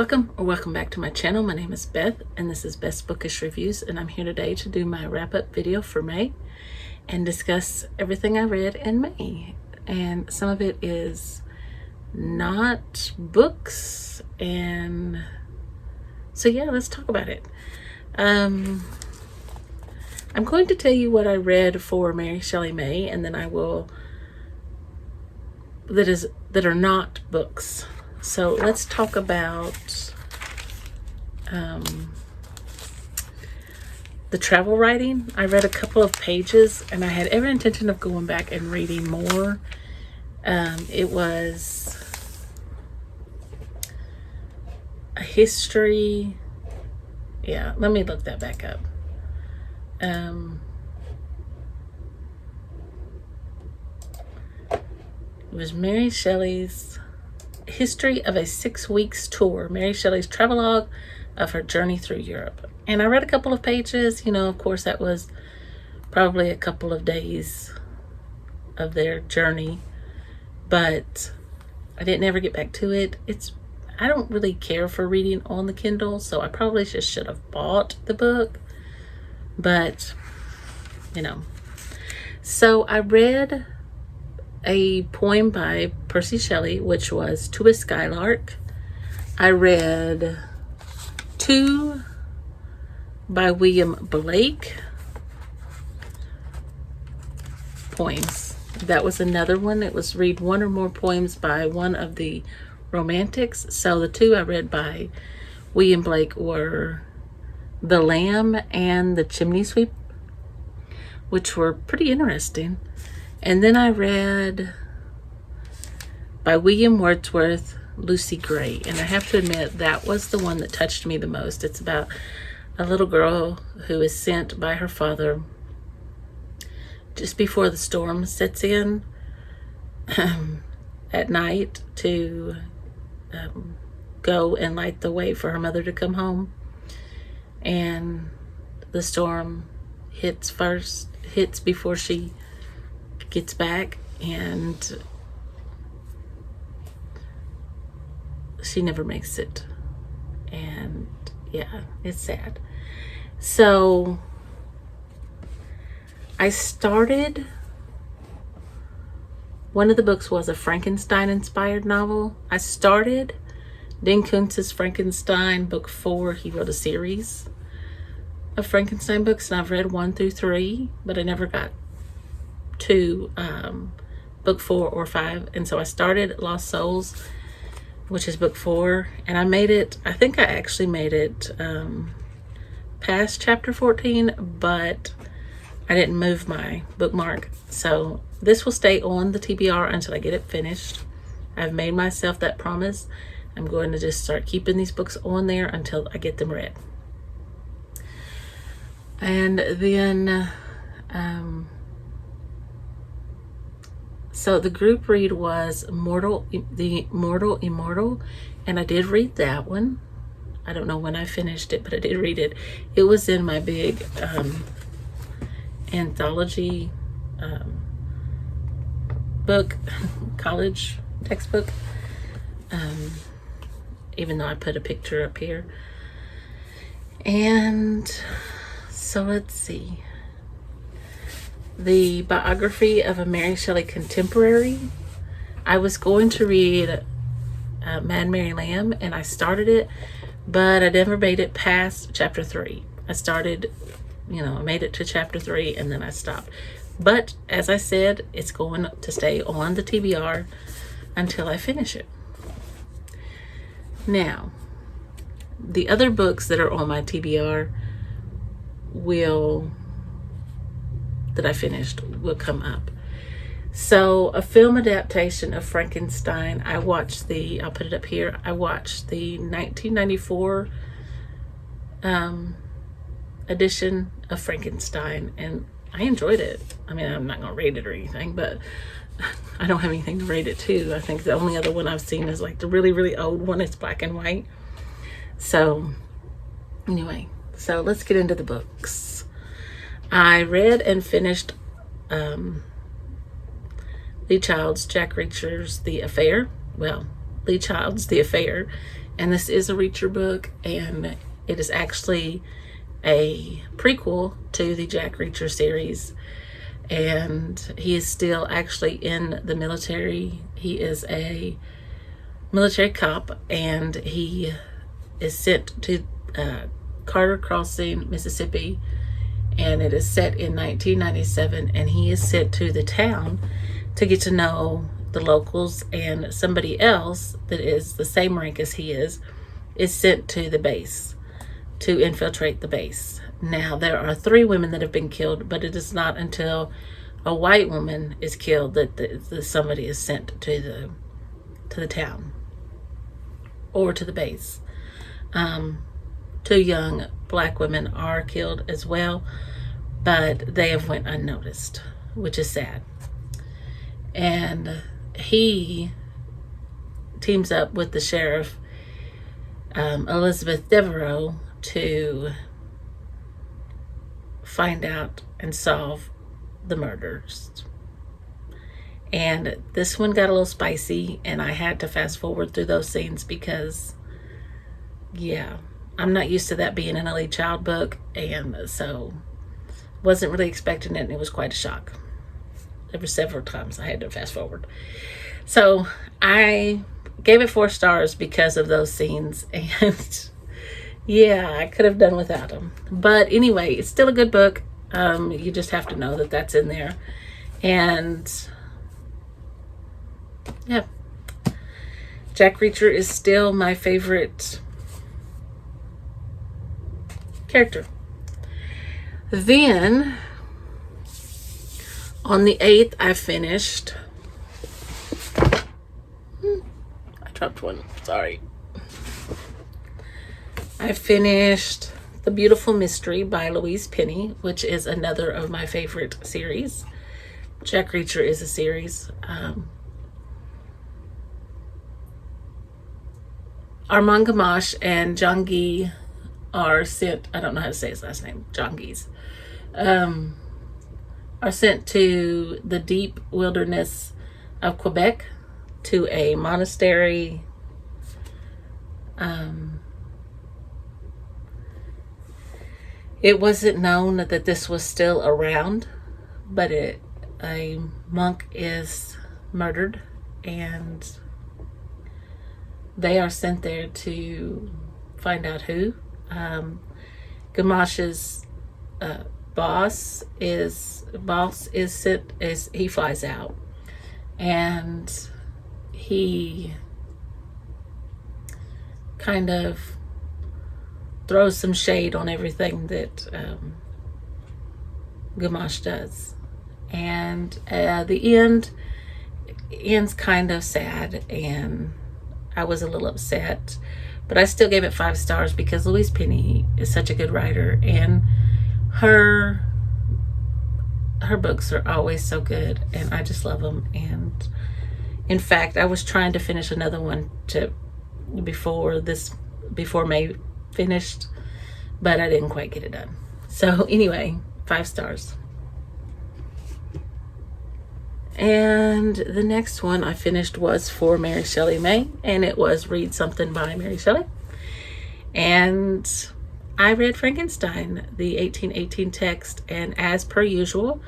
Welcome back to my channel. My name is Beth and this is Beth's Bookish Reviews, and I'm here today to do my wrap-up video for May and discuss everything I read in May. And some of it is not books, and so yeah, let's talk about it. I'm going to tell you what I read for Mary Shelley May, and then I will that are not books. So let's talk about the travel writing. I read a couple of pages and I had every intention of going back and reading more. It was a history. Yeah, let me look that back up. It was Mary Shelley's History of a 6 Weeks Tour, Mary Shelley's travelogue of her journey through Europe. And I read a couple of pages. You know, of course, that was probably a couple of days of their journey, but I didn't ever get back to it. I don't really care for reading on the Kindle, so I probably just should have bought the book, but you know. So I read a poem by Percy Shelley, which was To a Skylark. I read 2 by William Blake poems. That was another one. It was read 1 or more poems by one of the Romantics. So the 2 I read by William Blake were The Lamb and The Chimney Sweep, which were pretty interesting. And then I read by William Wordsworth, Lucy Gray. And I have to admit, that was the one that touched me the most. It's about a little girl who is sent by her father just before the storm sets in at night to go and light the way for her mother to come home. And the storm hits before she gets back, and she never makes it. And yeah, it's sad. So I started, one of the books was a Frankenstein inspired novel. I started Dean Koontz's Frankenstein book 4. He wrote a series of Frankenstein books, and I've read 1 through 3, but I never got to book 4 or 5. And so I started Lost Souls, which is book 4, and I made it, I think I actually made it past chapter 14, but I didn't move my bookmark. So this will stay on the TBR until I get it finished. I've made myself that promise. I'm going to just start keeping these books on there until I get them read. And then so the group read was The Mortal Immortal, and I did read that one. I don't know when I finished it, but I did read it. It was in my big anthology book, college textbook, even though I put a picture up here. And so let's see. The biography of a Mary Shelley contemporary. I was going to read Mad Mary Lamb, and I started it, but I never made it past chapter 3. I started, I made it to chapter 3 and then I stopped. But as I said, it's going to stay on the TBR until I finish it. Now, the other books that are on my TBR that I finished will come up. So a film adaptation of Frankenstein, I'll put it up here. I watched the 1994 edition of Frankenstein, and I enjoyed it. I mean, I'm not gonna rate it or anything, but I don't have anything to rate it to. I think the only other one I've seen is like the really, really old one. It's black and white. So anyway, so let's get into the books. I read and finished Lee Child's, Jack Reacher's The Affair. Well, Lee Child's The Affair, and this is a Reacher book, and it is actually a prequel to the Jack Reacher series, and he is still actually in the military. He is a military cop, and he is sent to Carter Crossing, Mississippi, and it is set in 1997, and he is sent to the town to get to know the locals, and somebody else that is the same rank as he is sent to the base to infiltrate the base. Now, there are 3 women that have been killed, but it is not until a white woman is killed that somebody is sent to the town or to the base. 2 young black women are killed as well, but they have went unnoticed, which is sad. And he teams up with the sheriff, Elizabeth Devereaux, to find out and solve the murders. And this one got a little spicy, and I had to fast forward through those scenes because, yeah, I'm not used to that being in a Lee Child book, and so wasn't really expecting it, and it was quite a shock. There were several times I had to fast forward. So I gave it 4 stars because of those scenes, and yeah, I could have done without them. But anyway, it's still a good book. You just have to know that that's in there. And yeah, Jack Reacher is still my favorite character. Then on the 8th, I finished. I dropped one. Sorry. I finished The Beautiful Mystery by Louise Penny, which is another of my favorite series. Jack Reacher is a series. Armand Gamache and John Guy are sent, I don't know how to say his last name, John Guise, are sent to the deep wilderness of Quebec to a monastery. It wasn't known that this was still around, but a monk is murdered, and they are sent there to find out who. Gamache's boss is sent, he flies out, and he kind of throws some shade on everything that Gamache does. And the ends kind of sad, and I was a little upset, but I still gave it 5 stars because Louise Penny is such a good writer, and her books are always so good, and I just love them. And in fact, I was trying to finish another one before May finished, but I didn't quite get it done. So anyway, 5 stars. And the next one I finished was for Mary Shelley May, and it was Read Something by Mary Shelley. And I read Frankenstein, the 1818 text, and as per usual,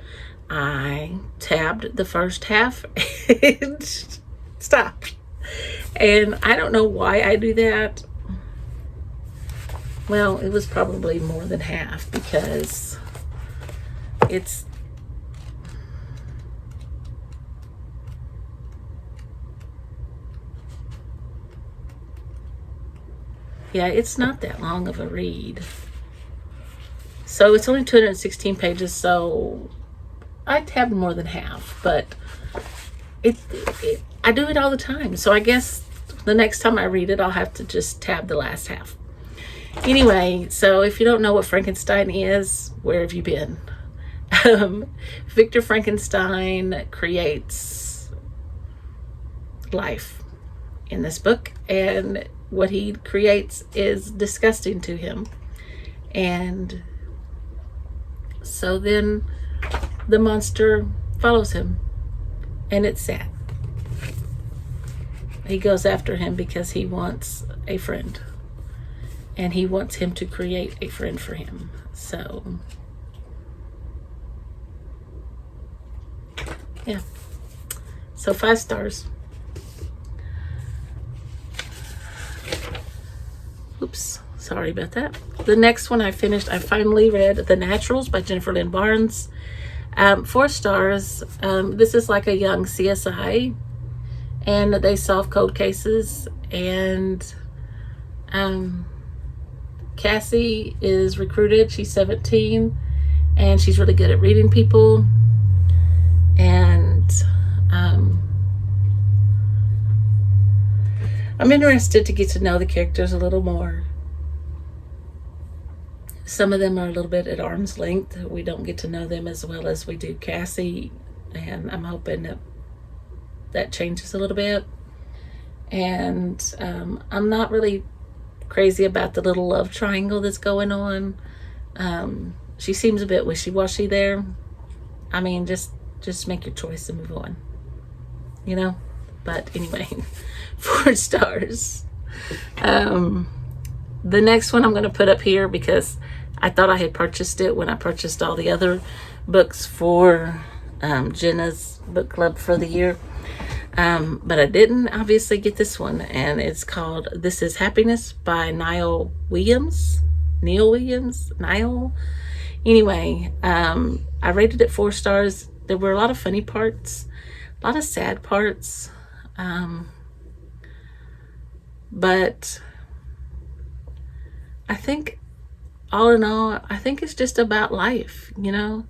I tabbed the first half and stopped. And I don't know why I do that. Well, it was probably more than half because it's not that long of a read. So it's only 216 pages, so I tabbed more than half, but I do it all the time. So I guess the next time I read it, I'll have to just tab the last half. Anyway, so if you don't know what Frankenstein is, where have you been? Victor Frankenstein creates life in this book, and what he creates is disgusting to him. And so then the monster follows him, and it's sad. he goes after him because he wants a friend. And he wants him to create a friend for him. So, yeah. So 5 stars. Oops, sorry about that. The next one I finally read The Naturals by Jennifer Lynn Barnes. 4 stars. This is like a young CSI, and they solve cold cases. And Cassie is recruited. She's 17, and she's really good at reading people. And I'm interested to get to know the characters a little more. Some of them are a little bit at arm's length. We don't get to know them as well as we do Cassie, and I'm hoping that changes a little bit. And I'm not really crazy about the little love triangle that's going on. She seems a bit wishy-washy there. I mean, just make your choice and move on, you know. But anyway, 4 stars. The next one I'm going to put up here because I thought I had purchased it when I purchased all the other books for Jenna's book club for the year. But I didn't obviously get this one, and it's called This Is Happiness by Niall Williams. Anyway, I rated it 4 stars. There were a lot of funny parts, a lot of sad parts, but I think all in all, I think it's just about life, you know.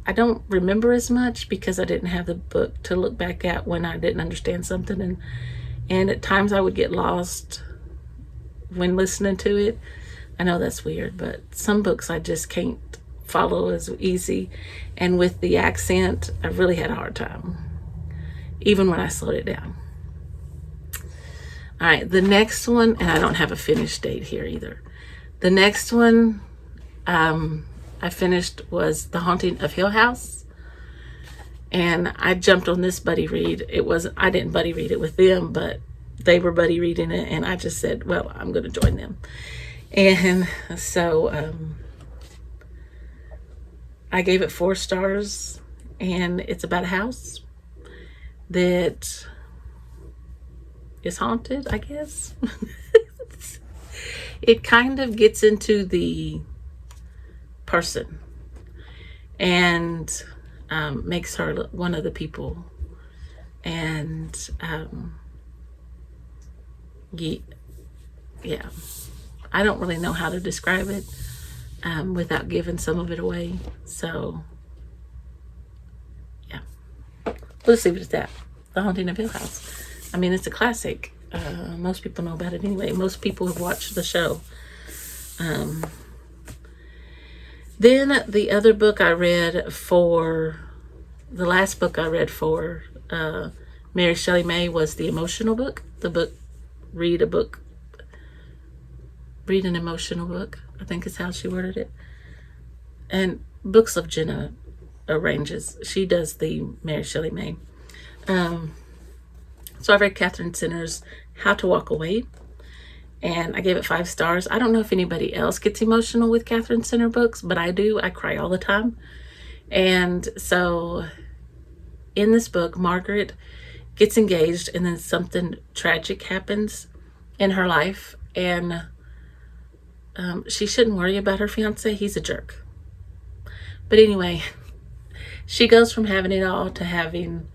I don't remember as much because I didn't have the book to look back at when I didn't understand something, and at times I would get lost when listening to it. I know that's weird, but some books I just can't follow as easy, and with the accent I really had a hard time even when I slowed it down. All right, the next one, and I don't have a finish date here either. The next one I finished was The Haunting of Hill House, and I jumped on this buddy read. I didn't buddy read it with them, but they were buddy reading it, and I just said, well, I'm going to join them. And so I gave it 4 stars, and it's about a house that is haunted, I guess. It kind of gets into the person and makes her one of the people. And yeah, I don't really know how to describe it without giving some of it away. So yeah, let's leave it at that. The Haunting of Hill House. I mean, it's a classic. Most people know about it anyway. Most people have watched the show. Then the other book I read the last book I read for Mary Shelley May was the emotional book. The book, Read an Emotional Book, I think is how she worded it. And books of Jenna arranges. She does the Mary Shelley May. So I read Catherine Center's How to Walk Away, and I gave it 5 stars. I don't know if anybody else gets emotional with Catherine Center books, but I do. I cry all the time. And so in this book, Margaret gets engaged, and then something tragic happens in her life, and she shouldn't worry about her fiance. He's a jerk. But anyway, she goes from having it all to having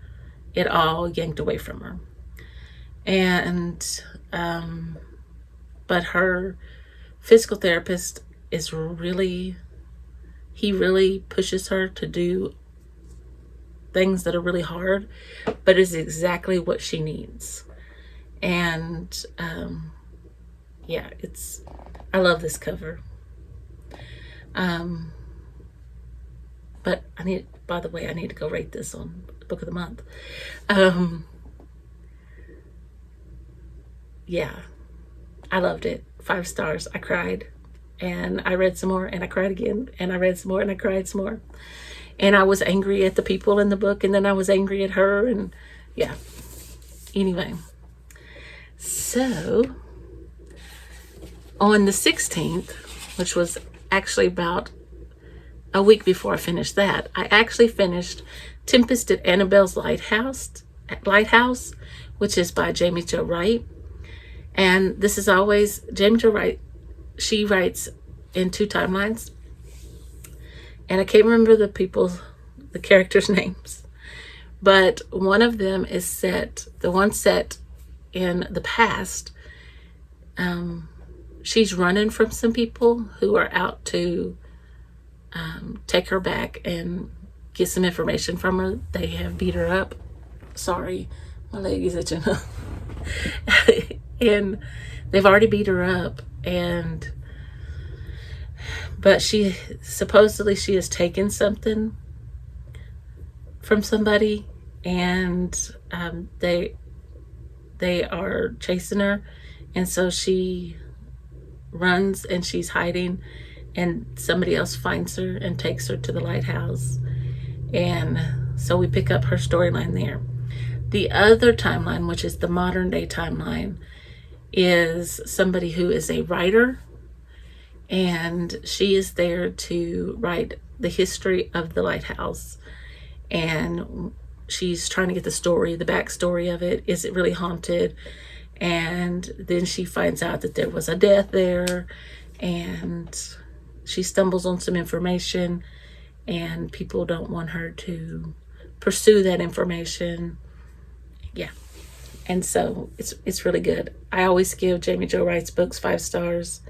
it all yanked away from her. And but her physical therapist he really pushes her to do things that are really hard, but is exactly what she needs. And yeah, I love this cover. But by the way, I need to go rate this on Book of the Month. Yeah, I loved it. 5 stars. I cried, and I read some more, and I cried again, and I read some more, and I cried some more. And I was angry at the people in the book, and then I was angry at her, and yeah. Anyway, so on the 16th, which was actually about a week before I finished that, I actually finished Tempest at Annabelle's Lighthouse, which is by Jamie Jo Wright. And this is always Jamie Jo Wright. She writes in 2 timelines. And I can't remember the characters' names. But one of them is the one set in the past. She's running from some people who are out to take her back and get some information from her. They have beat her up. Sorry, my leg is itching. And they've already beat her up, but she supposedly has taken something from somebody, and they are chasing her, and so she runs and she's hiding, and somebody else finds her and takes her to the lighthouse. And so we pick up her storyline there. The other timeline, which is the modern day timeline, is somebody who is a writer, and she is there to write the history of the lighthouse. And she's trying to get the backstory of it. Is it really haunted? And then she finds out that there was a death there, and she stumbles on some information, and people don't want her to pursue that information. Yeah. And so it's really good. I always give Jamie Jo Wright's books 5 stars.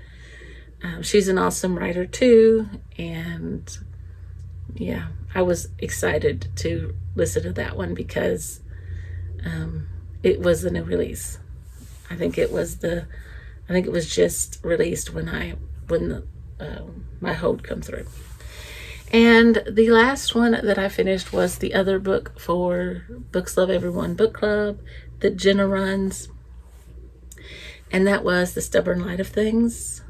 She's an awesome writer too. And yeah, I was excited to listen to that one because it was a new release. I think it was just released when my hold come through. And the last one that I finished was the other book for Books Love Everyone Book Club that Jenna runs. And that was The Stubborn Light of Things.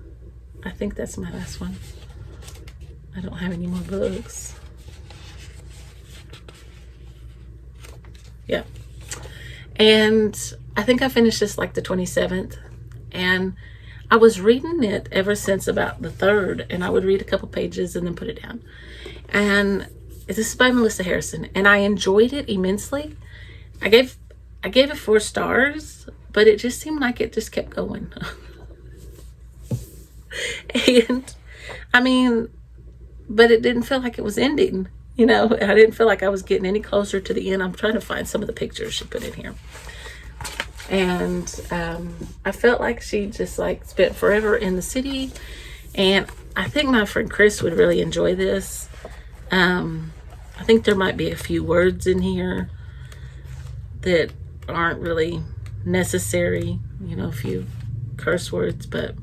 I think that's my last one. I don't have any more books. Yeah. And I think I finished this like the 27th. And I was reading it ever since about the 3rd. And I would read a couple pages and then put it down. And this is by Melissa Harrison. And I enjoyed it immensely. I gave it 4 stars. But it just seemed like it just kept going. And I mean, but it didn't feel like it was ending. You know, I didn't feel like I was getting any closer to the end. I'm trying to find some of the pictures she put in here. And I felt like she just like spent forever in the city. And I think my friend Chris would really enjoy this. I think there might be a few words in here that aren't really necessary. You know, a few curse words, but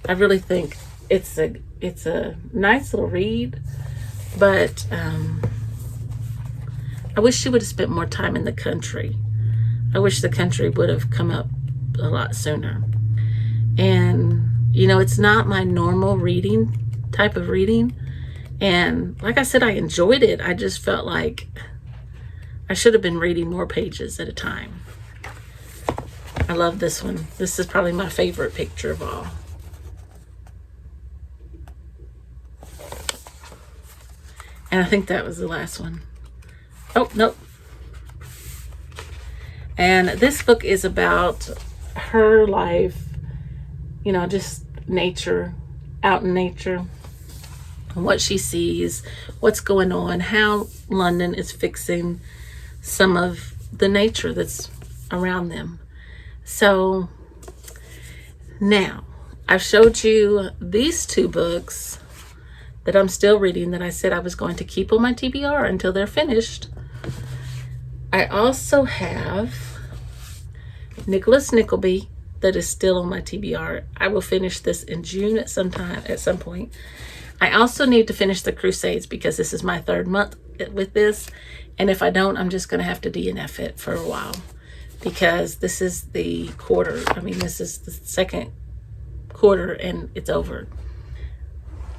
I really think it's a nice little read, but I wish she would have spent more time in the country. I wish the country would have come up a lot sooner. And you know, it's not my normal type of reading, and like I said, I enjoyed it. I just felt like I should have been reading more pages at a time. I love this one. This is probably my favorite picture of all. And I think that was the last one. Oh, nope. And this book is about her life, you know, just nature, out in nature, what she sees, what's going on, how London is fixing some of the nature that's around them. So now I've showed you these 2 books that I'm still reading that I said I was going to keep on my TBR until they're finished. I also have Nicholas Nickleby that is still on my TBR. I will finish this in June at some point. I also need to finish The Crusades because this is my 3rd month with this. And if I don't, I'm just going to have to DNF it for a while because this is the quarter. I mean, this is the 2nd quarter and it's over.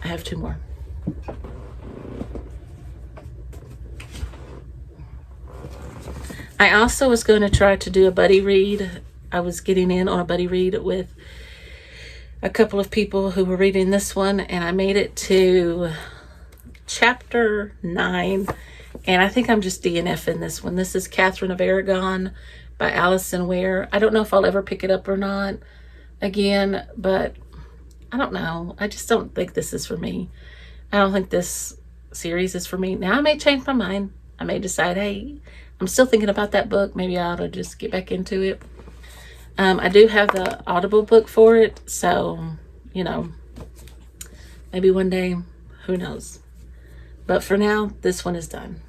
I have 2 more. I also was going to try to do a buddy read. I was getting in on a buddy read with a couple of people who were reading this one, and I made it to chapter 9, and I think I'm just DNFing this one. This is Catherine of Aragon by Alison Ware. I don't know if I'll ever pick it up or not again, but I don't know. I just don't think this is for me. I don't think this series is for me. Now, I may change my mind. I may decide, hey, I'm still thinking about that book. Maybe I ought to just get back into it. I do have the Audible book for it, so, you know, maybe one day, who knows. But for now, this one is done.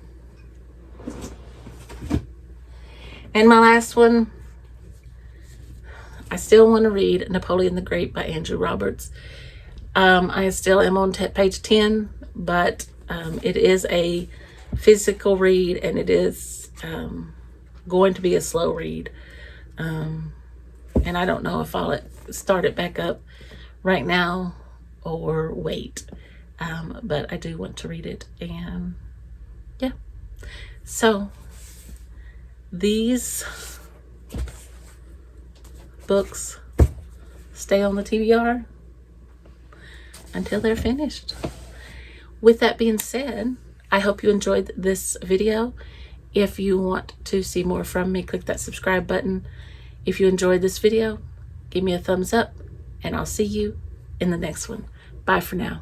And my last one, I still want to read Napoleon the Great by Andrew Roberts. I still am on page 10, but it is a physical read, and it is going to be a slow read. And I don't know if I'll start it back up right now or wait. But I do want to read it. And yeah. So these books stay on the TBR until they're finished. With that being said, I hope you enjoyed this video. If you want to see more from me, click that subscribe button. If you enjoyed this video, give me a thumbs up, and I'll see you in the next one. Bye for now.